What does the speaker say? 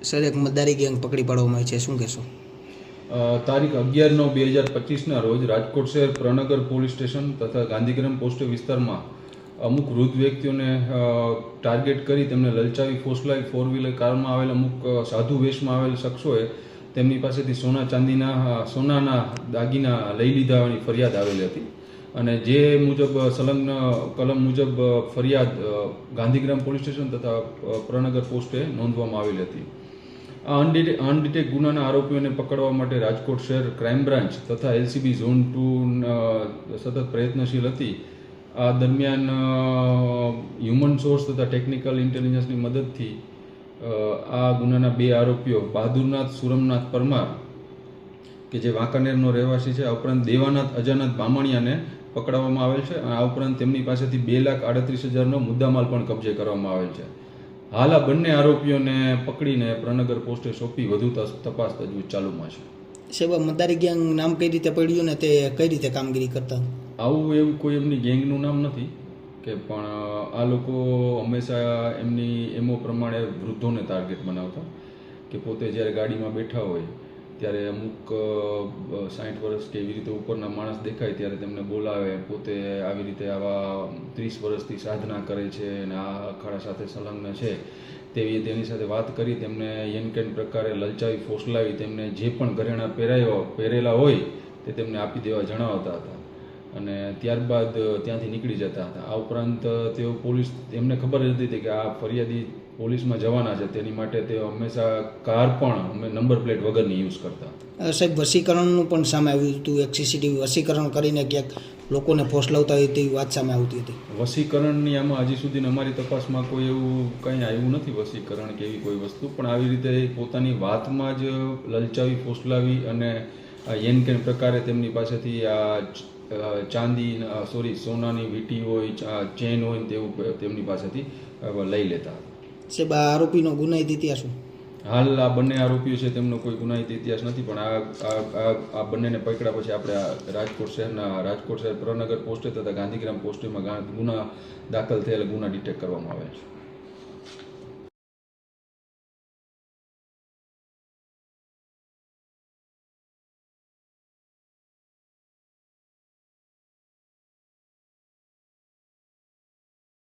Sir, એક મતદારી gang પકડી પાડવામાં આવી છે, શું કહેશો? તારીખ 11/9/2025ના રોજ રાજકોટ શહેર પ્રનગર પોલીસ સ્ટેશન તથા ગાંધીગ્રામ પોસ્ટ વિસ્તારમાં અમુક વૃદ્ધ વ્યક્તિઓને ટાર્ગેટ કરી તેમને લલચાવી ફોસલાવી ફોર વ્હીલર કારમાં આવેલ અમુક સાધુ વેશમાં આવેલ શખ્સોએ તેમની પાસેથી સોનાના દાગીના લઈ લીધાની ફરિયાદ આવેલી હતી અને જે મુજબ સંલગ્ન કલમ મુજબ ફરિયાદ ગાંધીગ્રામ પોલીસ સ્ટેશન તથા પ્રનગર પોસ્ટે નોંધવામાં આવેલી હતી. આ અનડિટેક ગુનાના આરોપીઓને પકડવા માટે રાજકોટ શહેર ક્રાઇમ બ્રાન્ચ તથા એલસીબી ઝોન 2 સતત પ્રયત્નશીલ હતી. આ દરમિયાન હ્યુમન સોર્સ તથા ટેકનિકલ ઇન્ટેલિજન્સની મદદથી આ ગુનાના 2 આરોપીઓ બહાદુરનાથ સુરમનાથ પરમાર કે જે વાંકાનેરનો રહેવાસી છે, આ ઉપરાંત દેવાનાથ અજાનાથ બામણિયાને પકડવામાં આવેલ છે. આ ઉપરાંત તેમની પાસેથી 2,38,000નો મુદ્દામાલ પણ કબજે કરવામાં આવેલ છે. હાલ આ બંને આરોપીઓને પકડીને પ્રનગર પોસ્ટે સોંપી વધુ તપાસ તજવીજ ચાલુમાં છે. સાહેબ, મતદારી ગેંગ નામ કઈ રીતે પડ્યું ને તે કઈ રીતે કામગીરી કરતા? એવું કોઈ એમની ગેંગનું નામ નથી કે, પણ આ લોકો હંમેશા એમની એમો પ્રમાણે વૃદ્ધોને ટાર્ગેટ બનાવતા કે પોતે જ્યારે ગાડીમાં બેઠા હોય ત્યારે અમુક 60 વર્ષ કે એવી રીતે ઉપરના માણસ દેખાય ત્યારે તેમને બોલાવે. પોતે આવી રીતે આવા 30 વર્ષથી સાધના કરે છે અને આ અખાડા સાથે સંલગ્ન છે તેની સાથે વાત કરી તેમને યનકેન પ્રકારે લલચાવી ફોસલાવી તેમને જે પણ ઘરેણાં પહેરેલા હોય તે તેમને આપી દેવા જણાવતા હતા અને ત્યારબાદ ત્યાંથી નીકળી જતા હતા. આ ઉપરાંત તેઓ પોલીસ એમને ખબર જ હતી કે આ ફરિયાદી પોલીસમાં જવાના છે, તેની માટે તેઓ હંમેશા કાર પણ નંબર પ્લેટ વગરની યુઝ કરતા. સાહેબ, વશીકરણનું પણ સામે આવ્યું હતું. એક સીસીટીવી વશીકરણ કરીને ક્યાંક લોકોને ફોસલાવતા હોય તેવી વાત સામે આવતી હતી. વશીકરણની આમાં હજી સુધી અમારી તપાસમાં કોઈ એવું કંઈ આવ્યું નથી, વશીકરણ કે એવી કોઈ વસ્તુ. પણ આવી રીતે પોતાની વાતમાં જ લલચાવી ફોસલાવી અને યેનકેન પ્રકારે તેમની પાસેથી આ સોનાની વીંટી હોય, ચેન હોય તેવું તેમની પાસેથી લઈ લેતા. સાહેબ, આ આરોપીનો ગુનાહિત ઇતિહાસ શું? હાલ આ બંને આરોપીઓ છે તેમનો કોઈ ગુનાહિત ઇતિહાસ નથી, પણ આ બંનેને પકડ્યા પછી આપણે રાજકોટ શહેર પ્રનગર પોસ્ટે તથા ગાંધીગ્રામ પોસ્ટેમાં ગુના દાખલ થયેલા ગુના ડિટેક્ટ કરવામાં આવે છે.